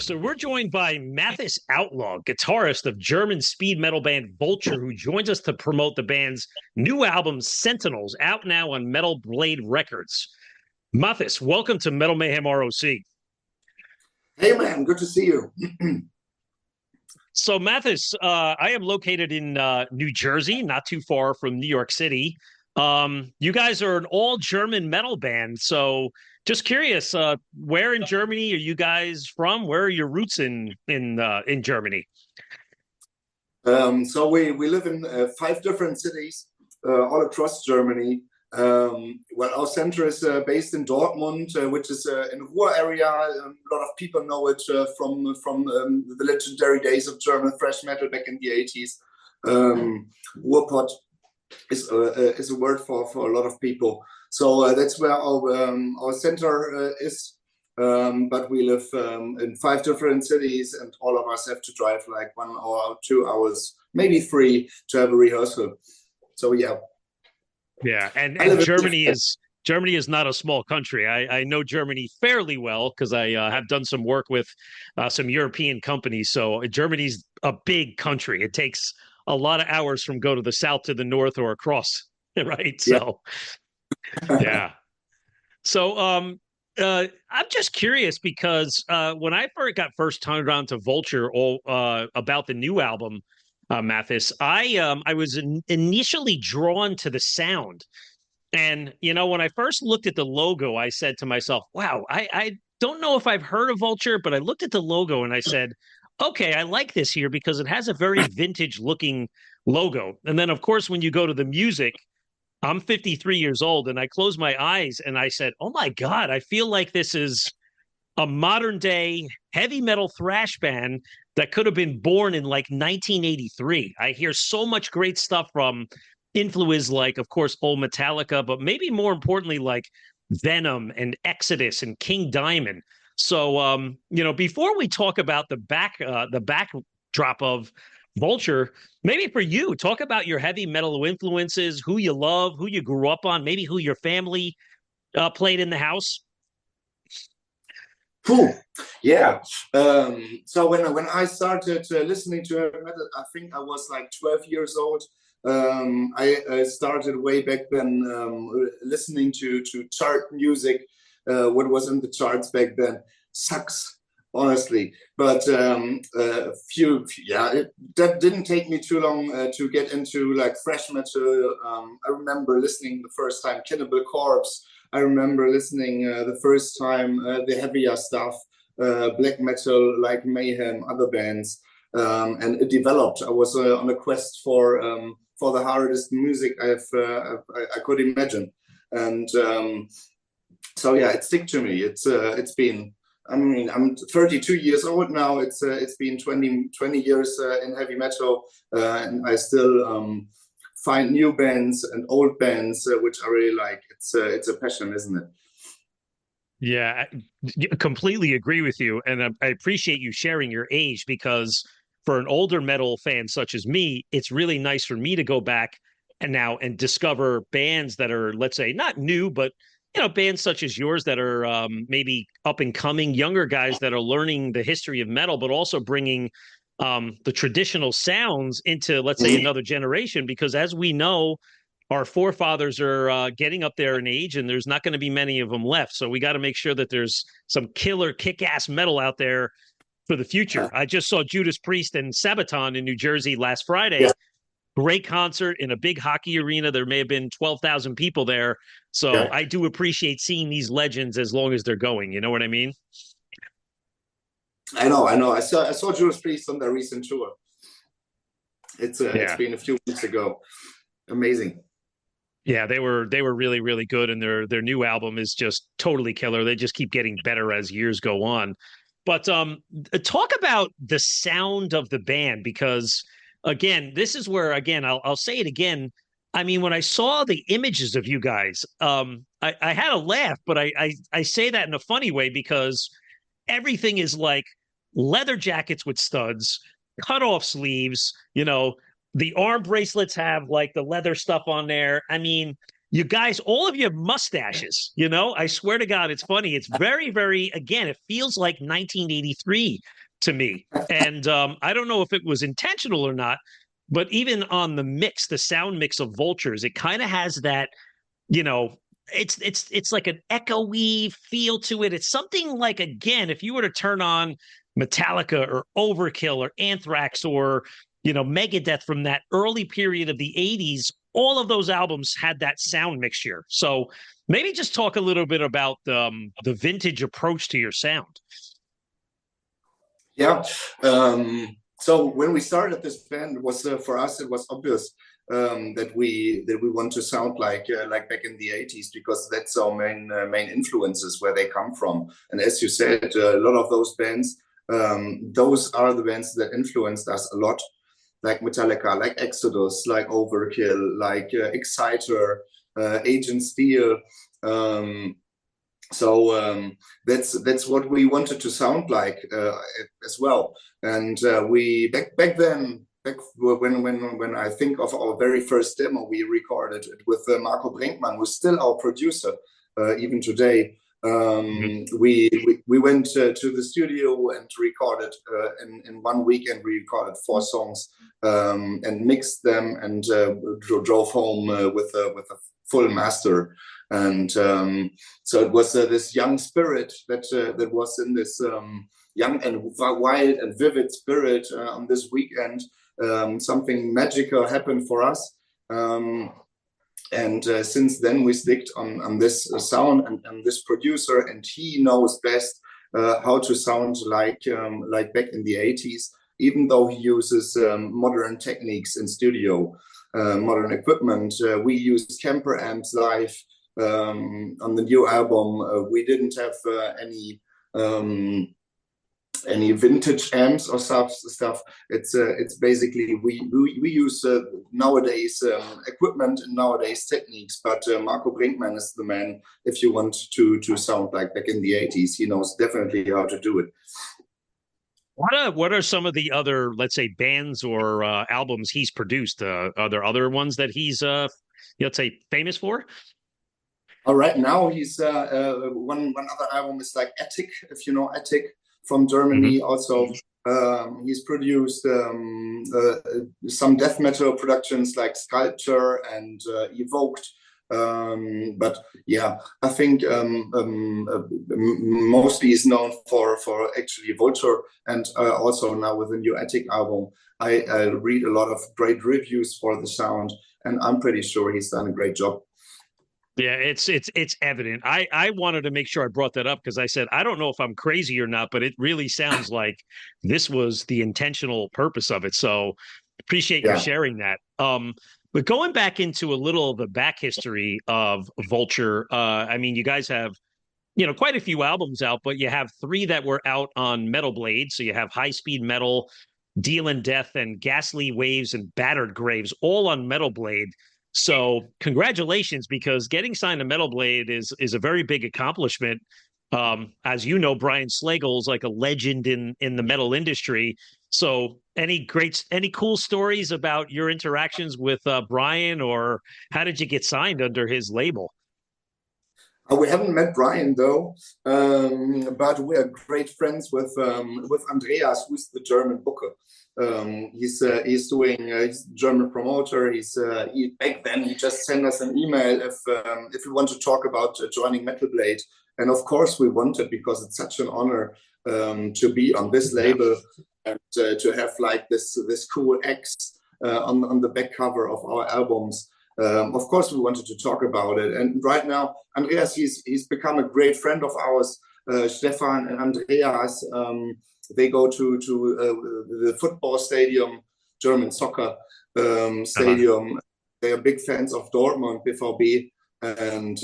So we're joined by Mathis Outlaw, guitarist of German speed metal band Vulture, who joins us to promote the band's new album, Sentinels, out now on Metal Blade Records. Mathis, welcome to Metal Mayhem ROC. Hey man, good to see you. So Mathis, I am located in New Jersey, not too far from New York City. You guys are an all-German metal band, so just curious, where in Germany are you guys from? Where are your roots in Germany? So we live in five different cities all across Germany. Well, our center is based in Dortmund, which is in the Ruhr area. A lot of people know it from the legendary days of German thrash metal back in the 80's. Ruhrpott is a word for a lot of people. So that's where our center is. But we live in five different cities, and all of us have to drive like 1 hour, 2 hours, maybe three, to have a rehearsal. So yeah. Yeah, and Germany is not a small country. I know Germany fairly well because I have done some work with some European companies. So Germany's a big country. It takes a lot of hours from go to the south to the north or across, right? Yeah. So yeah. So I'm just curious because when I first turned on to Vulture all about the new album, Mathis, I was initially drawn to the sound. And, you know, when I first looked at the logo, I said to myself, wow, I don't know if I've heard of Vulture, but I looked at the logo and I said, okay, I like this here because it has a very vintage looking logo. And then, of course, when you go to the music, I'm 53 years old and I closed my eyes and I said, oh my God, I feel like this is a modern day heavy metal thrash band that could have been born in like 1983. I hear so much great stuff from influences like, of course, old Metallica, but maybe more importantly, like Venom and Exodus and King Diamond. So, you know, before we talk about the backdrop of Vulture, maybe for you, talk about your heavy metal influences, who you love, who you grew up on, maybe who your family played in the house. Cool. Yeah. So when I started listening to heavy metal, I think I was like 12 years old. I started way back then listening to chart music. What was in the charts back then sucks, honestly. But that didn't take me too long to get into like thrash metal. I remember listening the first time Cannibal Corpse. I remember listening the first time the heavier stuff, black metal like Mayhem, other bands, and it developed. I was on a quest for the hardest music I could imagine, and so yeah, it stick to me. It's been. I mean, I'm 32 years old now. It's been 20 years in heavy metal, and I still find new bands and old bands which I really like. It's a passion, isn't it? Yeah, I completely agree with you. And I appreciate you sharing your age because for an older metal fan such as me, it's really nice for me to go back and discover bands that are, let's say, not new, but you know, bands such as yours that are maybe up and coming, younger guys that are learning the history of metal, but also bringing the traditional sounds into, let's say, another generation. Because as we know, our forefathers are getting up there in age, and there's not going to be many of them left. So we got to make sure that there's some killer, kick-ass metal out there for the future. I just saw Judas Priest and Sabaton in New Jersey last Yeah, Friday. Great concert in a big hockey arena. There may have been 12,000 people there. So yeah. I do appreciate seeing these legends as long as they're going. You know what I mean? I know, I know. I saw Judas Priest on their recent tour. It's Yeah. been a few weeks ago. Amazing. Yeah, they were really, really good, and their new album is just totally killer. They just keep getting better as years go on. But talk about the sound of the band because again, this is where again I'll say it again. I mean, when I saw the images of you guys, I had a laugh, but I say that in a funny way because everything is like leather jackets with studs, cut off sleeves, you know, the arm bracelets have like the leather stuff on there. I mean, you guys, all of you have mustaches, you know, I swear to God, it's funny. It's very, very, again, it feels like 1983 to me. And I don't know if it was intentional or not, but even on the mix, the sound mix of Vultures, it kind of has that, you know, it's like an echoey feel to it. It's something like, again, if you were to turn on Metallica or Overkill or Anthrax or, you know, Megadeth from that early period of the 80's, all of those albums had that sound mixture. So maybe just talk a little bit about the vintage approach to your sound. Yeah. So when we started this band, it was for us it was obvious that we want to sound like back in the 80's, because that's our main influences, where they come from. And as you said, a lot of those bands, those are the bands that influenced us a lot, like Metallica, like Exodus, like Overkill, like Exciter, Agent Steel. That's what we wanted to sound like as well. And we back then, when I think of our very first demo, we recorded it with Marco Brinkmann, who's still our producer even today. We went to the studio and recorded in 1 weekend. We recorded 4 songs and mixed them, and drove home with a full master. And so it was this young spirit that was in this young and wild and vivid spirit on this weekend. Something magical happened for us. And since then we sticked on this sound and this producer, and he knows best how to sound like back in the 80's, even though he uses modern techniques in studio, modern equipment. We used Kemper amps live on the new album. We didn't have any vintage amps or stuff. It's basically we use nowadays equipment and nowadays techniques. But Marco Brinkmann is the man if you want to sound like back in the 80's. He knows definitely how to do it. What are some of the other, let's say, bands or albums he's produced? Are there other ones that he's let's say famous for? Right now he's one other album is like Attic, if you know Attic, from Germany. Also he's produced some death metal productions like Sculpture and Evoked. But yeah, I think mostly is known for actually Vulture, and also now with the new Attic album. I read a lot of great reviews for the sound, and I'm pretty sure he's done a great job. Yeah, it's evident. I wanted to make sure I brought that up because I said I don't know if I'm crazy or not, but it really sounds like this was the intentional purpose of it. So appreciate you sharing that. But going back into a little of the back history of Vulture, I mean, you guys have, you know, quite a few albums out, but you have 3 that were out on Metal Blade. So you have High Speed Metal, Deal in Death, and Ghastly Waves and Battered Graves, all on Metal Blade. So congratulations, because getting signed to Metal Blade is a very big accomplishment. As you know, Brian Slagle's like a legend in the metal industry. So any cool stories about your interactions with Brian, or how did you get signed under his label? We haven't met Brian though, but we are great friends with Andreas, who's the German booker. He's doing he's a German promoter. Back then he just sent us an email if we want to talk about joining Metal Blade, and of course we wanted, because it's such an honor to be on this label and to have like this cool X on the back cover of our albums. Of course, we wanted to talk about it, and right now, Andreas, he's become a great friend of ours. Stefan and Andreas, they go to the football stadium, German soccer stadium. They are big fans of Dortmund, BVB, and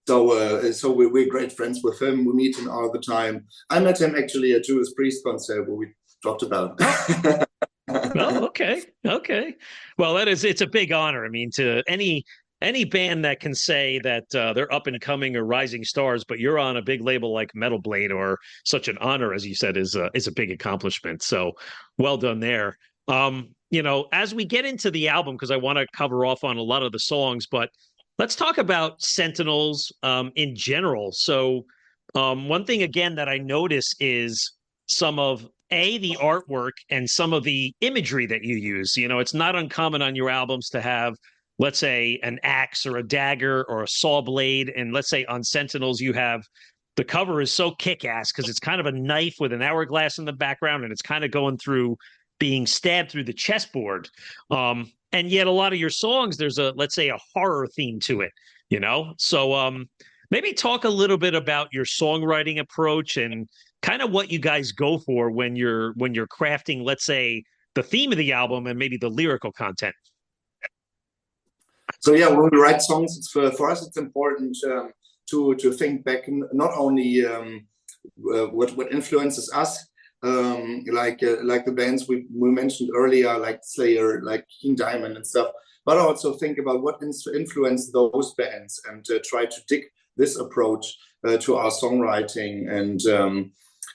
so we're great friends with him. We meet him all the time. I met him actually at Judas Priest concert where we talked about it. Oh, okay. Well, it's a big honor. I mean, to any band that can say that they're up and coming or rising stars, but you're on a big label like Metal Blade, or such an honor, as you said, is a big accomplishment. So well done there. as we get into the album, because I want to cover off on a lot of the songs, but let's talk about Sentinels in general. So, one thing again that I notice is some of the artwork and some of the imagery that you use. It's not uncommon on your albums to have, let's say, an axe or a dagger or a saw blade. And let's say on Sentinels, you have the cover is so kick-ass because it's kind of a knife with an hourglass in the background, and it's kind of going through being stabbed through the chessboard. And yet a lot of your songs, there's let's say, a horror theme to it, So maybe talk a little bit about your songwriting approach and kind of what you guys go for when you're crafting, let's say, the theme of the album and maybe the lyrical content. So yeah, when we write songs, for us it's important to think back not only what influences us, like the bands we mentioned earlier, like Slayer, like King Diamond and stuff, but also think about what influenced those bands and try to dig this approach to our songwriting. And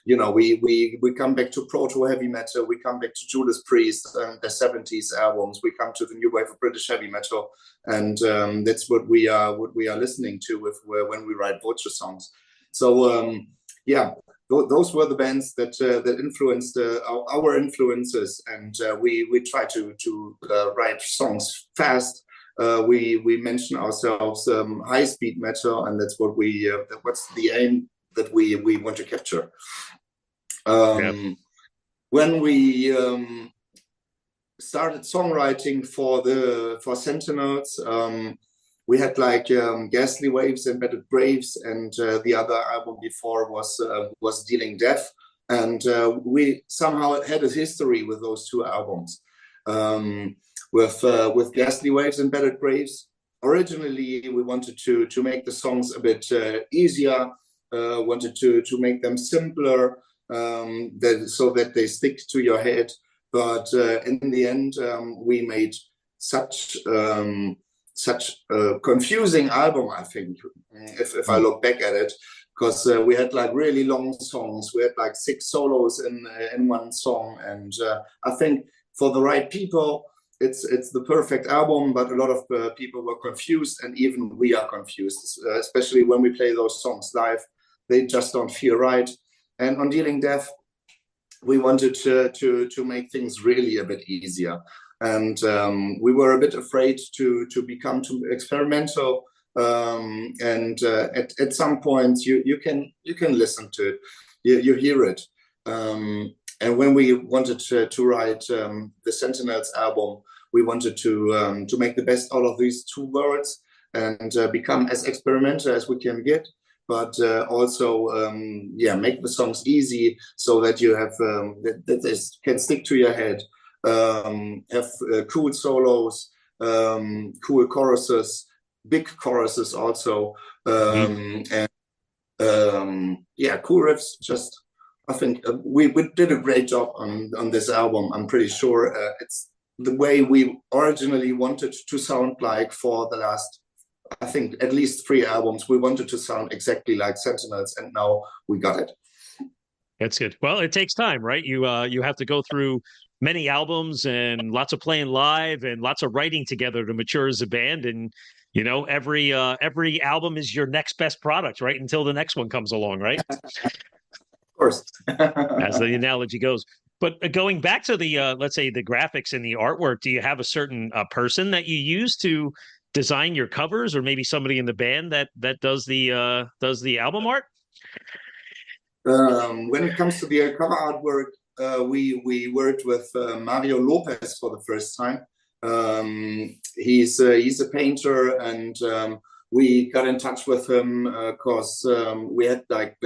we come back to proto heavy metal, we come back to Judas Priest and the 70s albums, we come to the new wave of British heavy metal, and that's what we are listening to when we write Vulture songs. So those were the bands that influenced our influences, and we try to write songs fast. We mention ourselves high speed metal, and that's what what's the aim that we want to capture. When we started songwriting for Sentinels, we had like Ghastly Waves, Embedded Graves, and the other album before was Dealing Death, and we somehow had a history with those two albums. With Ghastly Waves, Embedded Graves, originally we wanted to make the songs a bit easier, wanted to make them simpler, so that they stick to your head. But in the end, we made such a confusing album, I think, if I look back at it, because we had like really long songs. We had like 6 solos in one song, and I think for the right people, it's the perfect album. But a lot of people were confused, and even we are confused, especially when we play those songs live. They just don't feel right. And on Dealing Death, we wanted to make things really a bit easier. And we were a bit afraid to become too experimental. And at some points, you can listen to it, you hear it. And when we wanted to write the Sentinels album, we wanted to make the best out of these two worlds and become as experimental as we can get, but also make the songs easy so that you have that they can stick to your head. Have cool solos, cool choruses, big choruses also, and cool riffs. Just, I think we did a great job on this album. I'm pretty sure it's the way we originally wanted to sound like for the last, I think, at least 3 albums. We wanted to sound exactly like Sentinels, and now we got it. That's good. Well, it takes time, right? You have to go through many albums and lots of playing live and lots of writing together to mature as a band. And every album is your next best product, right? Until the next one comes along, right? Of course, as the analogy goes. But going back to the let's say the graphics and the artwork, do you have a certain person that you use to design your covers, or maybe somebody in the band that does the album art? When it comes to the cover artwork, we worked with Mario Lopez for the first time. He's a painter, and we got in touch with him because we had like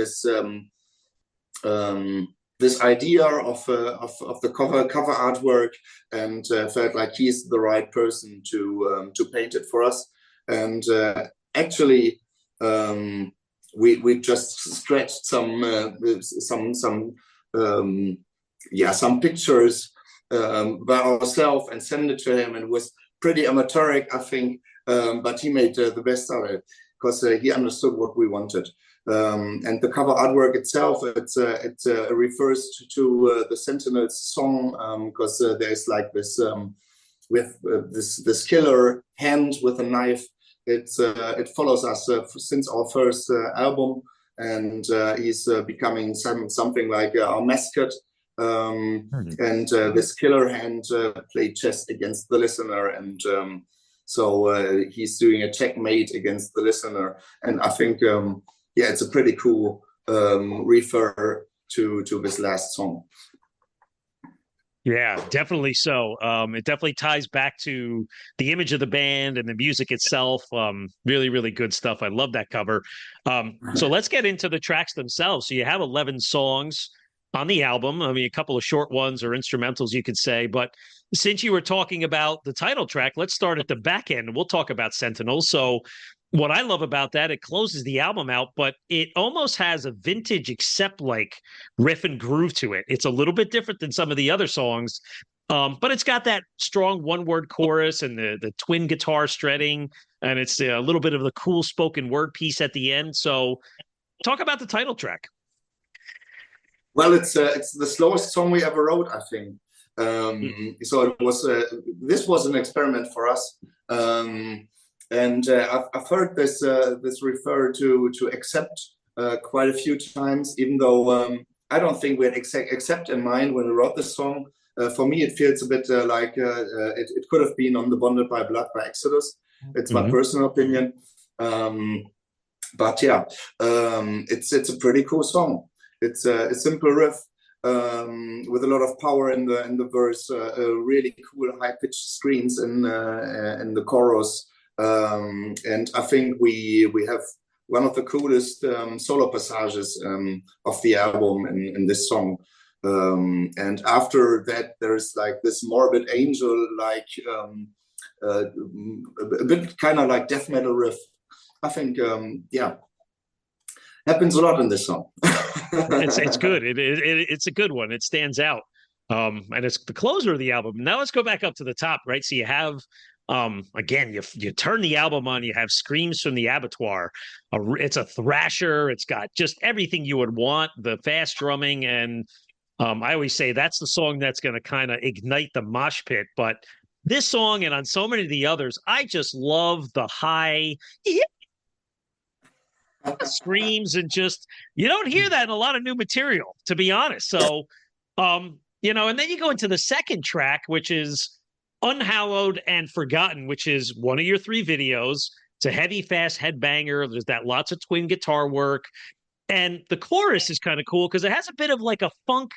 this idea of the cover artwork, and felt like he's the right person to paint it for us. And actually, we just stretched some pictures by ourselves and sent it to him, and it was pretty amateuric, I think, but he made the best out of it because he understood what we wanted. And the cover artwork itself, it refers to the Sentinels song, because there's like this with this killer hand with a knife. It follows us since our first album, and he's becoming something like our mascot. And this killer hand played chess against the listener, and so he's doing a checkmate against the listener. And I think, yeah, it's a pretty cool refer to this last song. Yeah, definitely so. It definitely ties back to the image of the band and the music itself. Really, really good stuff. I love that cover. So let's get into the tracks themselves. So you have 11 songs on the album. I mean, a couple of short ones or instrumentals, you could say. But since you were talking about the title track, let's start at the back end. We'll talk about Sentinels. So what I love about that, it closes the album out, but it almost has a vintage accept like riff and groove to it. It's a little bit different than some of the other songs, but it's got that strong one-word chorus and the twin guitar shredding, and it's a little bit of the cool spoken word piece at the end. So talk about the title track. Well, it's the slowest song we ever wrote, I think. So it was this was an experiment for us. And I've heard this refer to accept quite a few times, even though I don't think we had accept in mind when we wrote this song. For me, it feels a bit like it could have been on the Bonded by Blood by Exodus. It's my personal opinion. But yeah, it's a pretty cool song. It's a simple riff with a lot of power in the verse, really cool high-pitched screams in the chorus. And I think we have one of the coolest solo passages of the album in this song. And after that, there's like this morbid angel, like a bit kind of like death metal riff. I think, yeah, happens a lot in this song. It's good. It's a good one. It stands out. And it's the closer of the album. Now let's go back up to the top, right? So you have again, you turn the album on, you have Screams from the Abattoir. It's a thrasher. It's got just everything you would want, the fast drumming. And I always say that's the song that's going to kind of ignite the mosh pit. But this song and on so many of the others, I just love the high screams, and just, you don't hear that in a lot of new material, to be honest. So, and then you go into the second track, which is Unhallowed and Forgotten, which is one of your 3 videos. It's a heavy, fast headbanger. There's that lots of twin guitar work. And the chorus is kind of cool because it has a bit of like a punk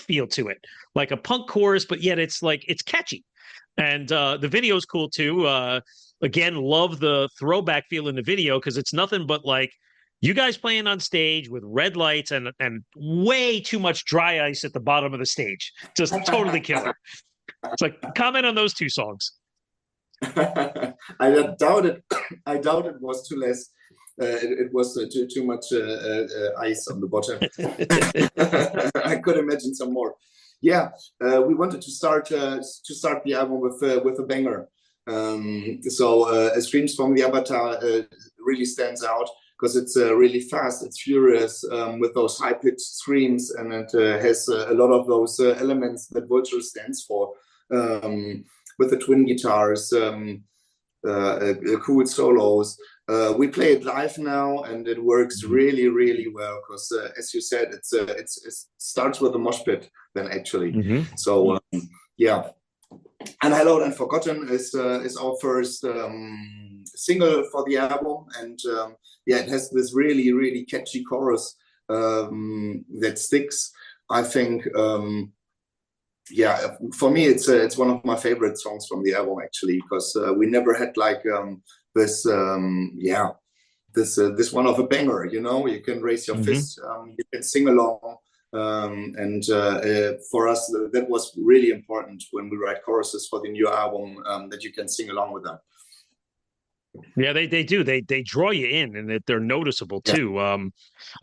feel to it, like a punk chorus, but yet it's catchy. And the video is cool too. Again, love the throwback feel in the video because it's nothing but like you guys playing on stage with red lights and way too much dry ice at the bottom of the stage. Just totally killer. It's like, comment on those 2 songs. I doubt it. I doubt it was too less. It was too much ice on the bottom. I could imagine some more. Yeah, we wanted to start the album with a banger. So Screams from the Abattoir really stands out because it's really fast, it's furious, with those high-pitched screams, and it has a lot of those elements that Vulture stands for, with the twin guitars, cool solos. We play it live now, and it works really, really well because, as you said, it starts with a mosh pit then actually. So yeah. Unhallowed and Forgotten is our first single for the album, and yeah, it has this really, really catchy chorus that sticks. I think, yeah, for me, it's one of my favorite songs from the album actually, because we never had like this one of a banger. You can raise your fist, you can sing along. And for us, that was really important when we write choruses for the new album, that you can sing along with them. Yeah, they do. They draw you in, and they're noticeable too. I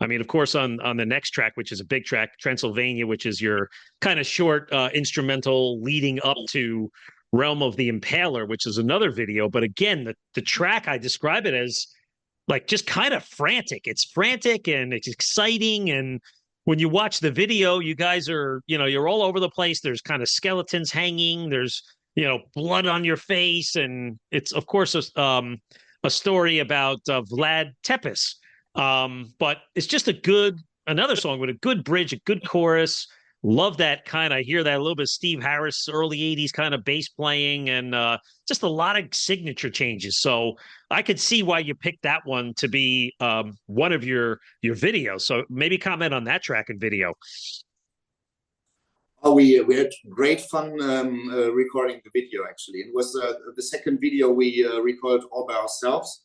mean, of course, on the next track, which is a big track, Transylvania, which is your kind of short instrumental leading up to Realm of the Impaler, which is another video. But again, the track, I describe it as like just kind of frantic. It's frantic and it's exciting. And when you watch the video, you guys are, you're all over the place. There's kind of skeletons hanging. There's, blood on your face. And it's, of course, a story about Vlad Tepes. But it's just another song with a good bridge, a good chorus. Love that I hear that a little bit of Steve Harris, early 80s kind of bass playing, and just a lot of signature changes. So I could see why you picked that one to be one of your videos. So maybe comment on that track and video. Oh, we had great fun recording the video, actually. It was the second video we recorded all by ourselves.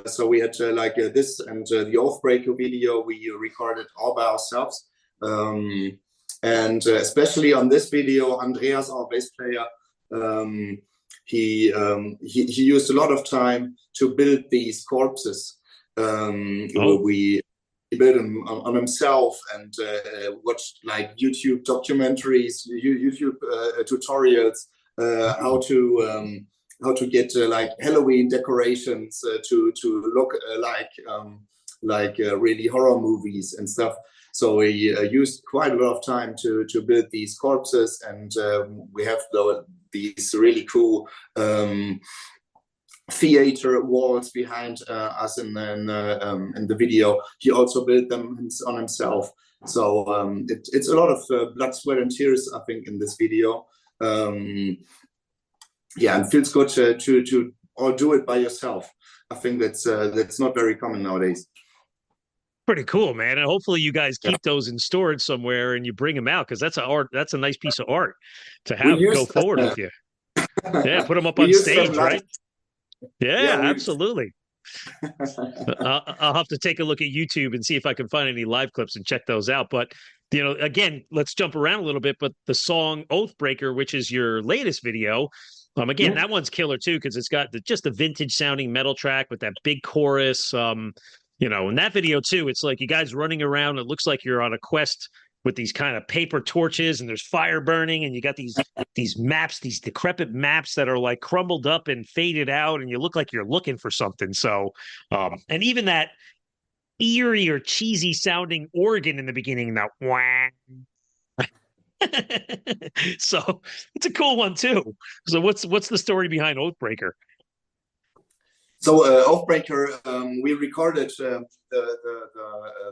So we had this and the Oathbreaker video we recorded all by ourselves. And especially on this video, Andreas, our bass player, he used a lot of time to build these corpses. We built them on himself and watched like YouTube documentaries, YouTube tutorials, how to get like Halloween decorations to look like really horror movies and stuff. So we used quite a lot of time to build these corpses, and we have these really cool theater walls behind us in the video. He also built them on himself. So it's a lot of blood, sweat, and tears, I think, in this video. And it feels good to all do it by yourself. I think that's not very common nowadays. Pretty cool, man. And hopefully you guys keep those in storage somewhere and you bring them out, because that's a nice piece of art to have go forward with you. Yeah, put them up on stage, right? Yeah, absolutely. I'll have to take a look at YouTube and see if I can find any live clips and check those out. But again, let's jump around a little bit. But the song Oathbreaker, which is your latest video, again, that one's killer too, because it's got just a vintage sounding metal track with that big chorus. In that video too, it's like you guys running around. It looks like you're on a quest with these kind of paper torches, and there's fire burning, and you got these maps, these decrepit maps that are like crumbled up and faded out, and you look like you're looking for something. So, and even that eerie or cheesy sounding organ in the beginning, that wah. So it's a cool one too. So what's the story behind Oathbreaker? So Oathbreaker, we recorded the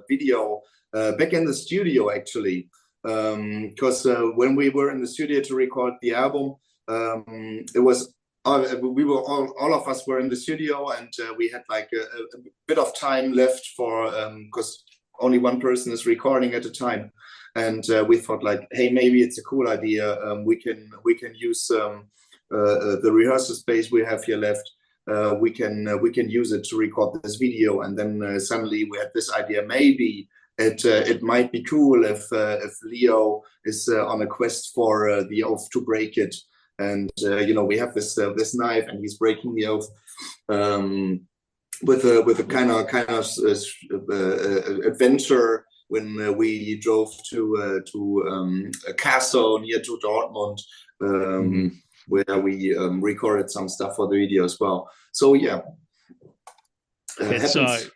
video back in the studio, actually, because when we were in the studio to record the album, it was all of us were in the studio, and we had like a bit of time left for because only one person is recording at a time, and we thought like, hey, maybe it's a cool idea. We can use the rehearsal space we have here left. We can use it to record this video, and then suddenly we had this idea. Maybe it might be cool if Leo is on a quest for the oath to break it, and we have this knife, and he's breaking the oath with a kind of adventure. When we drove to a castle near to Dortmund. Where we recorded some stuff for the video as well. So yeah.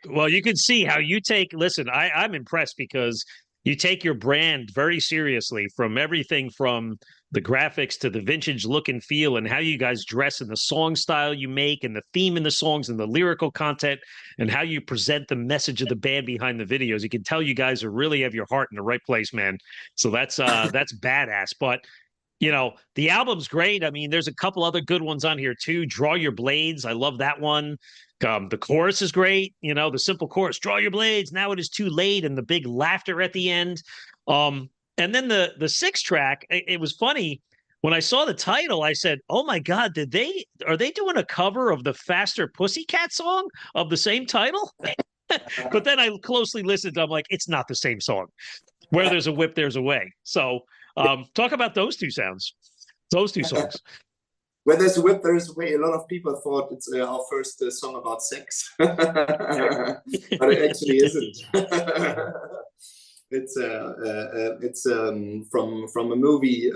Well, you can see how you listen, I'm impressed because you take your brand very seriously, from everything from the graphics to the vintage look and feel, and how you guys dress and the song style you make and the theme in the songs and the lyrical content and how you present the message of the band behind the videos. You can tell you guys are really have your heart in the right place, man. So that's badass. But the album's great. I mean, there's a couple other good ones on here too. Draw Your Blades. I love that one. The chorus is great. The simple chorus, draw your blades. Now it is too late. And the big laughter at the end. And then the sixth track, it was funny. When I saw the title, I said, oh my God, are they doing a cover of the Faster Pussycat song of the same title? But then I closely listened. I'm like, it's not the same song. Where there's a whip, there's a way. So talk about those two songs. Where there's a whip, there's a way. A lot of people thought it's our first song about sex, but it actually isn't. It's from a movie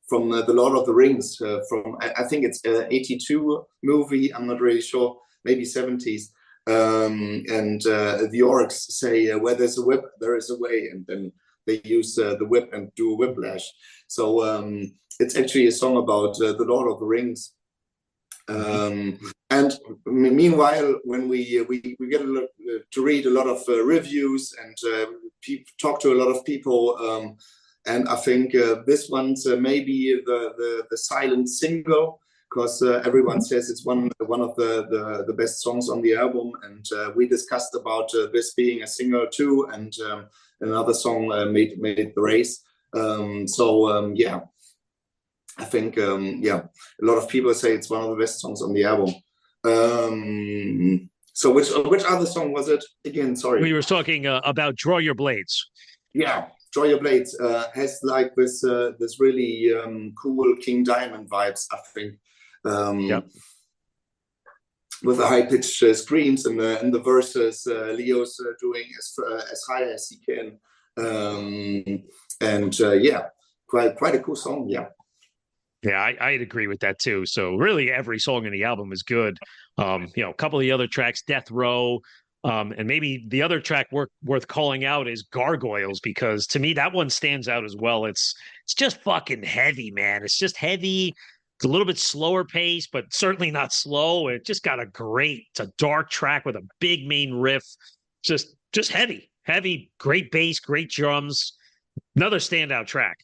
from The Lord of the Rings. From I think it's 82 movie. I'm not really sure. Maybe 70s. and the orcs say, "Where there's a whip, there is a way," and then they use the whip and do a whiplash. So it's actually a song about the Lord of the Rings. And meanwhile, when we get to read a lot of reviews and talk to a lot of people, and I think this one's maybe the silent single, because everyone says it's one of the best songs on the album, and we discussed about this being a single too, and another song made the race. Yeah. I think, yeah, a lot of people say it's one of the best songs on the album. So which other song was it again? Sorry. We were talking about Draw Your Blades. Yeah, Draw Your Blades has like this really cool King Diamond vibes, I think. Yep. With the high-pitched screams in the verses, Leo's doing as high as he can. Yeah, quite a cool song, yeah. Yeah, I'd agree with that too. So really every song in the album is good. You know, a couple of the other tracks, Death Row, and maybe the other track worth calling out is Gargoyles, because to me that one stands out as well. It's just fucking heavy, man. It's just heavy. It's a little bit slower pace, but certainly not slow. It just got it's a dark track with a big main riff. Just heavy, great bass, great drums. Another standout track.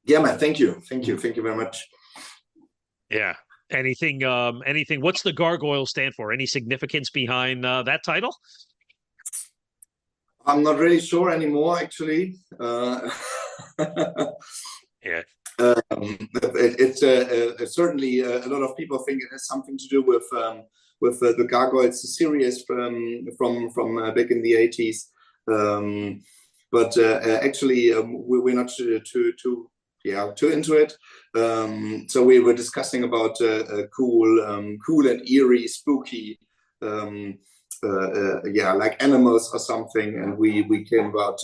Yeah, man. Thank you very much. Yeah. Anything? What's the Gargoyle stand for? Any significance behind that title? I'm not really sure anymore, actually. Yeah. It's certainly a lot of people think it has something to do with the Gargoyles series from back in the 80's. But actually, we're not too into it. So we were discussing about cool and eerie, spooky, like animals or something, and we came about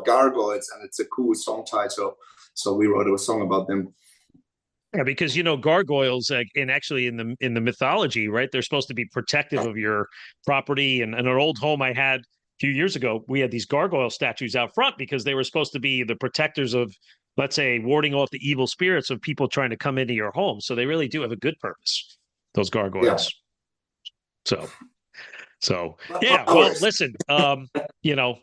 gargoyles, and it's a cool song title. So we wrote a song about them. Yeah, because gargoyles, and actually in the mythology, right? They're supposed to be protective of your property. And an old home I had a few years ago, we had these gargoyle statues out front because they were supposed to be the protectors of, let's say, warding off the evil spirits of people trying to come into your home. So they really do have a good purpose, those gargoyles. Yeah. So yeah, well, listen,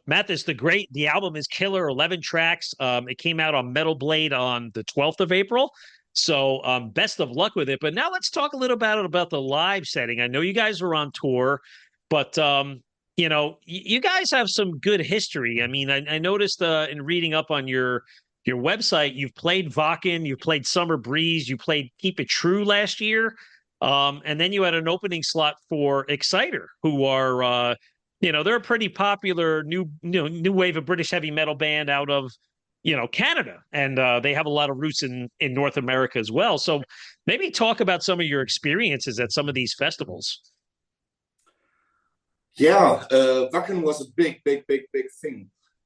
Mathis the Great, the album is killer, 11 tracks. It came out on Metal Blade on the 12th of April. So best of luck with it. But now let's talk a little about the live setting. I know you guys were on tour, but you guys have some good history. I mean, I noticed in reading up on your website, you've played Wacken, you've played Summer Breeze, you played Keep It True last year. And then you had an opening slot for Exciter, who are, they're a pretty popular new wave of British heavy metal band out of, Canada. And they have a lot of roots in North America as well. So maybe talk about some of your experiences at some of these festivals. Yeah, Wacken was a big thing.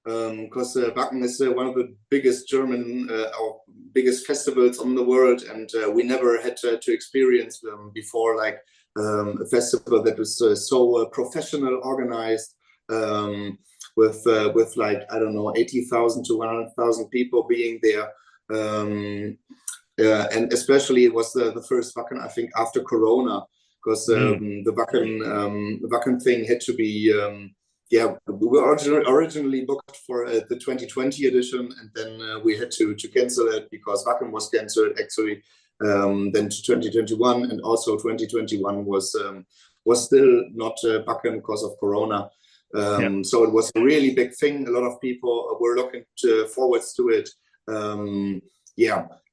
Because Wacken is one of the biggest German or biggest festivals on the world, and we never had to experience them before, like a festival that was so professional, organized, with like, I don't know, 80,000 to 100,000 people being there. And especially it was the first Wacken, I think, after Corona, because the Wacken thing had to be we were originally booked for the 2020 edition, and then we had to cancel it because Wacken was cancelled actually. Then to 2021, and also 2021 was still not Wacken because of Corona. So it was a really big thing. A lot of people were looking forwards to it. An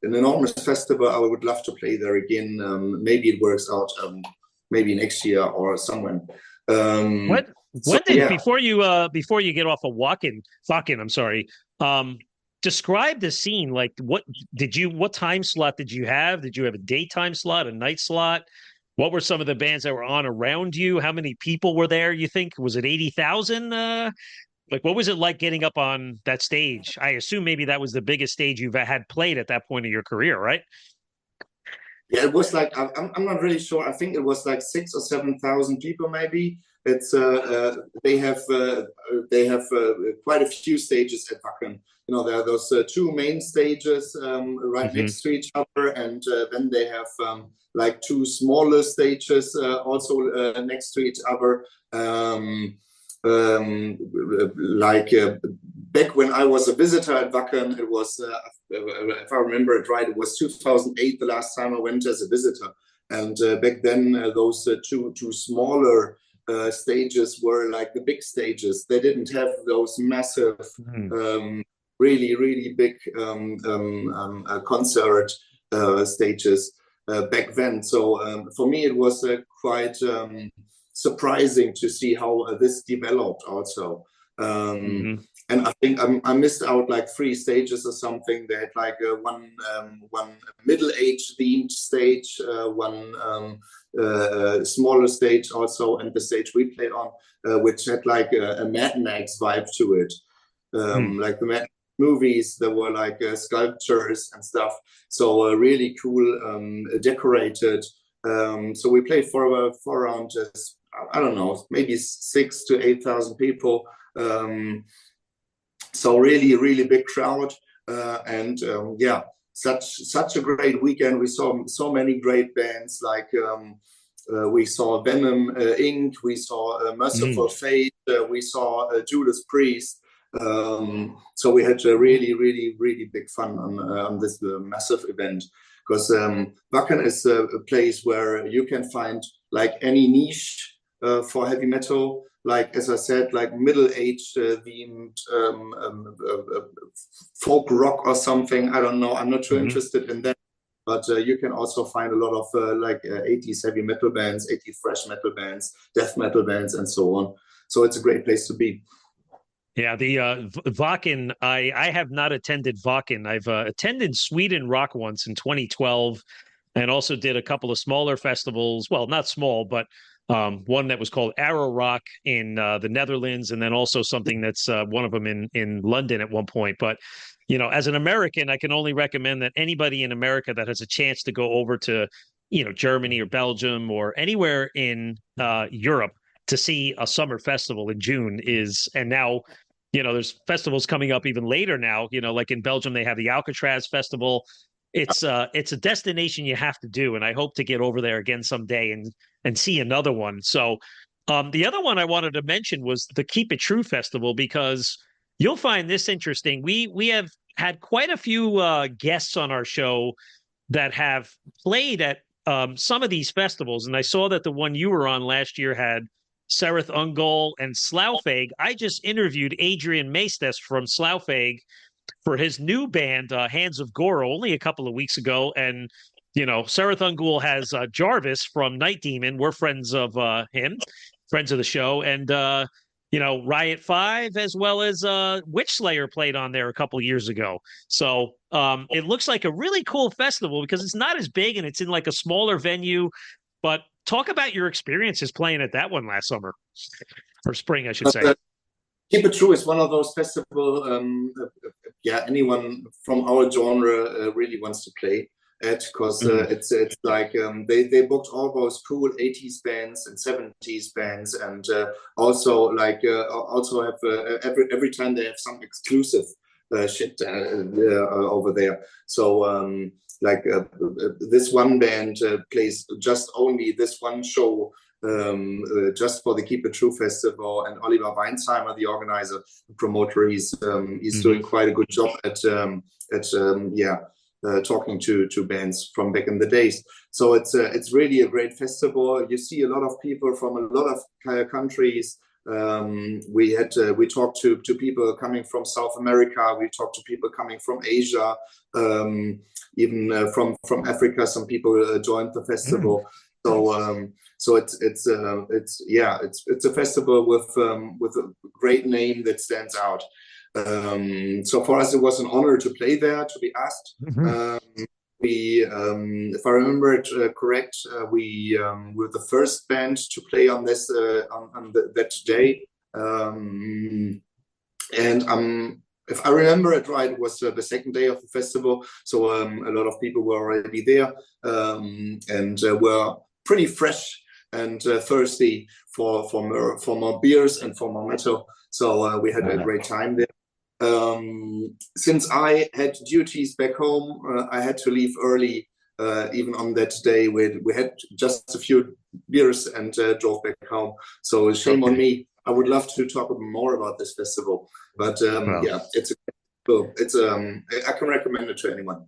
enormous festival. I would love to play there again. Maybe it works out. Maybe next year or somewhere. Before you get off of Wacken, I'm sorry. Describe the scene. Like, what time slot did you have? Did you have a daytime slot, a night slot? What were some of the bands that were on around you? How many people were there? You think, was it 80,000? What was it like getting up on that stage? I assume maybe that was the biggest stage you've had played at that point of your career, right? Yeah, it was like I'm not really sure. I think it was like 6 or 7 thousand people, maybe. It's they have quite a few stages at Wacken. You know, there are those two main stages right next to each other, and then they have like two smaller stages also next to each other. Like back when I was a visitor at Wacken, it was, if I remember it right, it was 2008 the last time I went as a visitor. And back then, those two smaller stages were like the big stages. They didn't have those massive, really big concert stages back then. So for me, it was quite surprising to see how this developed also. And I think I missed out like 3 stages or something. They had like one middle-age themed stage, one smaller stage also, and the stage we played on, which had like a Mad Max vibe to it. Like the Mad movies, there were like sculptures and stuff. So really cool, decorated. So we played for around just, I don't know, maybe 6 to 8,000 people. So really big crowd, and yeah, such a great weekend. We saw so many great bands, like we saw Venom Inc., we saw Mercyful Fate, we saw Judas Priest. So we had really big fun on this massive event, because Wacken is a place where you can find like any niche for heavy metal. Like, as I said, like middle-aged themed folk rock or something. I don't know. I'm not too interested in that. But you can also find a lot of like 80s heavy metal bands, 80s thrash metal bands, death metal bands, and so on. So it's a great place to be. Yeah, the Wacken, I have not attended Wacken. I've attended Sweden Rock once in 2012, and also did a couple of smaller festivals. Well, not small, but one that was called Arrow Rock in the Netherlands, and then also something that's one of them in London at one point. But, you know, as an American, I can only recommend that anybody in America that has a chance to go over to, you know, Germany or Belgium or anywhere in Europe to see a summer festival in June is, and now, you know, there's festivals coming up even later now, you know, like in Belgium, they have the Alcatraz Festival. It's a destination you have to do. And I hope to get over there again someday and see another one. So the other one I wanted to mention was the Keep It True Festival, because you'll find this interesting. We have had quite a few guests on our show that have played at some of these festivals. And I saw that the one you were on last year had Sereth Ungol and Slaufeg. I just interviewed Adrian Maestes from Slaufeg for his new band, Hands of Goro, only a couple of weeks ago. And, you know, Sereth Ungol has Jarvis from Night Demon. We're friends of him, friends of the show. And, you know, Riot 5, as well as Witch Slayer played on there a couple of years ago. So it looks like a really cool festival because it's not as big and it's in like a smaller venue. But talk about your experiences playing at that one last summer, or spring, I should say. Keep It True is one of those festivals, yeah, anyone from our genre really wants to play at, because it's like they booked all those cool 80s bands and 70s bands, and also like also have every time they have some exclusive shit over there. So like this one band plays just only this one show just for the Keep It True Festival, and Oliver Weinsheimer, the organizer, the promoter, he's doing quite a good job at talking to bands from back in the days. So it's really a great festival. You see a lot of people from a lot of countries. We talked to people coming from South America. We talked to people coming from Asia, even from Africa. Some people joined the festival. So it's a festival with a great name that stands out. So for us, it was an honor to play there, to be asked. We, if I remember it correct, we were the first band to play on that day, and if I remember it right, it was the second day of the festival. So a lot of people were already there and were pretty fresh and thirsty for more beers and for more metal. So we had a great time there. Since I had duties back home, I had to leave early. Even on that day, we had just a few beers and drove back home. So shame on me. I would love to talk more about this festival, but yeah, I can recommend it to anyone.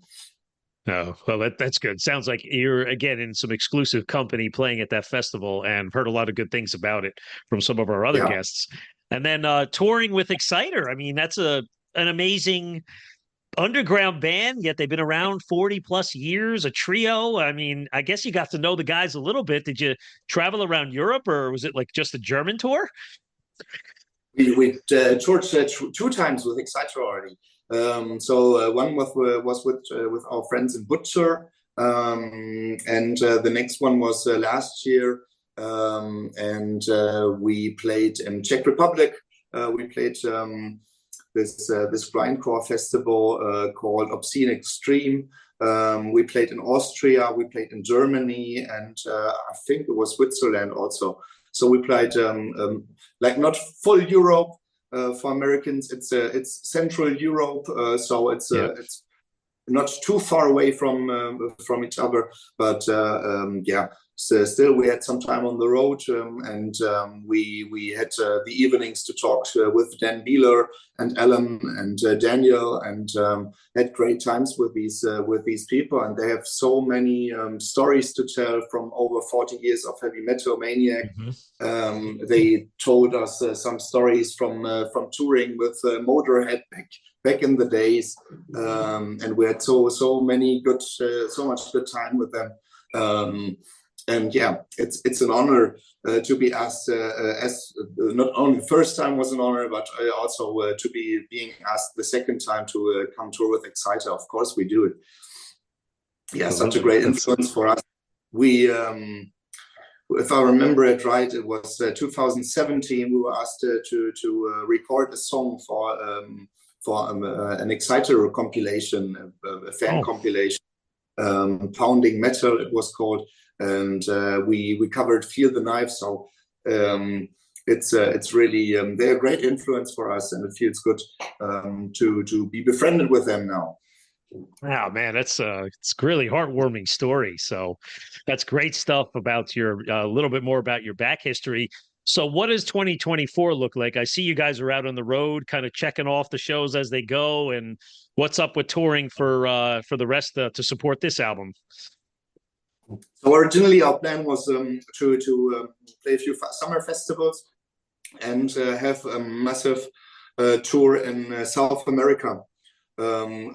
Oh, well, that's good. Sounds like you're again in some exclusive company playing at that festival, and heard a lot of good things about it from some of our other Yeah. guests. And then touring with Exciter. I mean, that's an amazing underground band, yet they've been around 40 plus years, a trio. I mean, I guess you got to know the guys a little bit. Did you travel around Europe, or was it like just a German tour? We toured two times with Exciter already. So one was with our friends in Vulture, and the next one was last year, and we played in Czech Republic. We played this grindcore festival called Obscene Extreme. We played in Austria, we played in Germany, and I think it was Switzerland also. So we played like not full Europe for Americans. It's Central Europe, so it's not too far away from each other. But yeah, so still we had some time on the road, and we had the evenings to talk with Dan Beeler and Alan and Daniel, and had great times with these people. And they have so many stories to tell from over 40 years of heavy metal maniac. They told us some stories from touring with Motorhead back in the days, and we had so much good time with them. And yeah, it's an honor to be asked. As not only the first time was an honor, but also to be being asked the second time to come tour with Exciter. Of course, we do it. Yeah, such a great influence for us. We, if I remember it right, it was 2017. We were asked to record a song for an Exciter compilation, a fan compilation, Pounding Metal. It was called. And we covered Feel the Knife, so it's really they're a great influence for us, and it feels good to be befriended with them now. Wow, man, it's a really heartwarming story. So that's great stuff about your a little bit more about your back history. So what does 2024 look like? I see you guys are out on the road, kind of checking off the shows as they go, and what's up with touring for the rest to support this album? So originally our plan was to play a few summer festivals and have a massive tour in South America,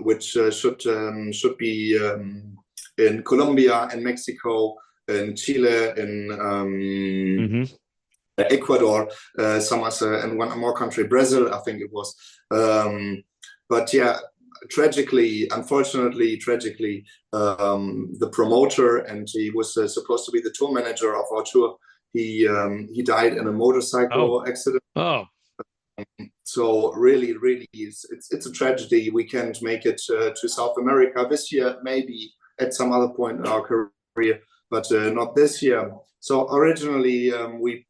which should be in Colombia and Mexico, in Chile, in Ecuador, and one more country, Brazil, I think it was. But yeah, unfortunately, the promoter, and he was supposed to be the tour manager of our tour, he died in a motorcycle accident. So really, it's a tragedy. We can't make it to South America this year, maybe at some other point in our career, but not this year. So originally, we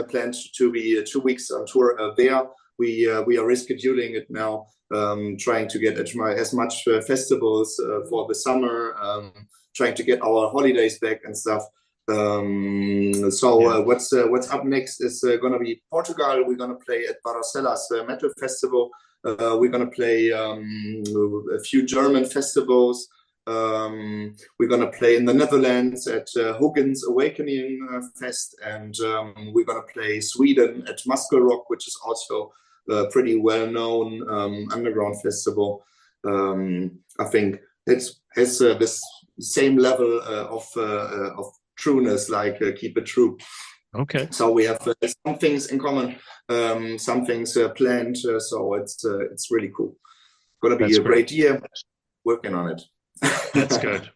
planned to be 2 weeks on tour there. We are rescheduling it now, trying to get as much festivals for the summer, trying to get our holidays back and stuff. What's up next is going to be Portugal. We're going to play at Barcelona's Metal Festival. We're going to play a few German festivals. We're going to play in the Netherlands at Huggins Awakening Fest, and we're going to play Sweden at Muscle Rock, which is also a pretty well-known underground festival. I think it has this same level of trueness like Keep It True. Okay. So we have some things in common, some things planned. So it's really cool. Going to be a great year. Working on it. That's good.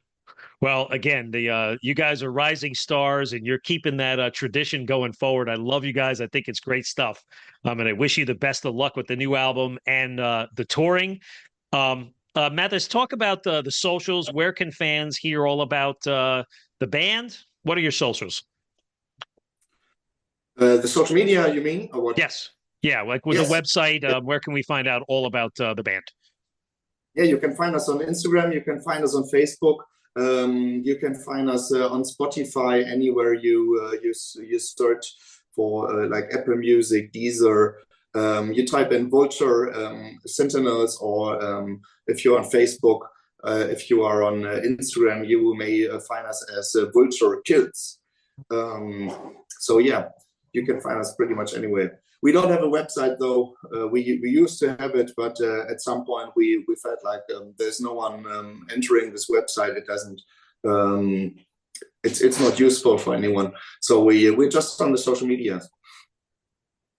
Well, again, the you guys are rising stars, and you're keeping that tradition going forward. I love you guys. I think it's great stuff. And I wish you the best of luck with the new album and the touring. Mathis, talk about the socials. Where can fans hear all about the band? What are your socials? The social media, you mean, or what? Yes. Yeah, like with Yes. the website, where can we find out all about the band? Yeah, you can find us on Instagram. You can find us on Facebook. You can find us on Spotify, anywhere you search for like Apple Music, Deezer. You type in Vulture, Sentinels, or if you're on Facebook, if you are on Instagram, you may find us as Vulture Kills. So yeah, you can find us pretty much anywhere. We don't have a website though. We used to have it, but at some point we felt like there's no one entering this website. It doesn't. It's not useful for anyone. So we're just on the social media.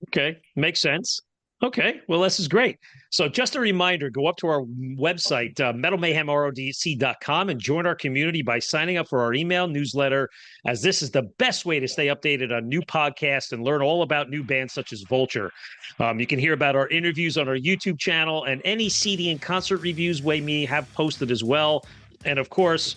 Okay, makes sense. Okay, well, this is great. So just a reminder, go up to our website, metalmayhemrodc.com, and join our community by signing up for our email newsletter, as this is the best way to stay updated on new podcasts and learn all about new bands such as Vulture. You can hear about our interviews on our YouTube channel and any CD and concert reviews we may have posted as well. And of course,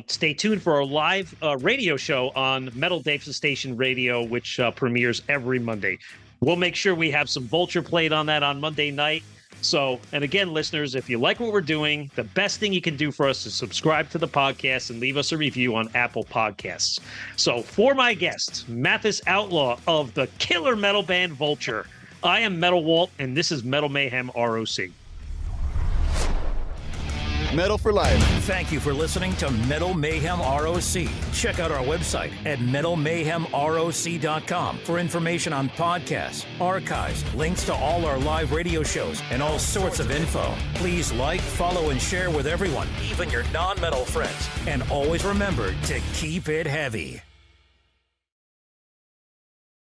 stay tuned for our live radio show on Metal Devastation Radio, which premieres every Monday. We'll make sure we have some Vulture played on that on Monday night. So, and again, listeners, if you like what we're doing, the best thing you can do for us is subscribe to the podcast and leave us a review on Apple Podcasts. So for my guest, Mathis Outlaw of the killer metal band Vulture, I am Metal Walt, and this is Metal Mayhem ROC. Metal for life. Thank you for listening to Metal Mayhem ROC. Check out our website at metalmayhemroc.com for information on podcasts, archives, links to all our live radio shows, and all sorts of info. Please like, follow, and share with everyone, even your non-metal friends. And always remember to keep it heavy.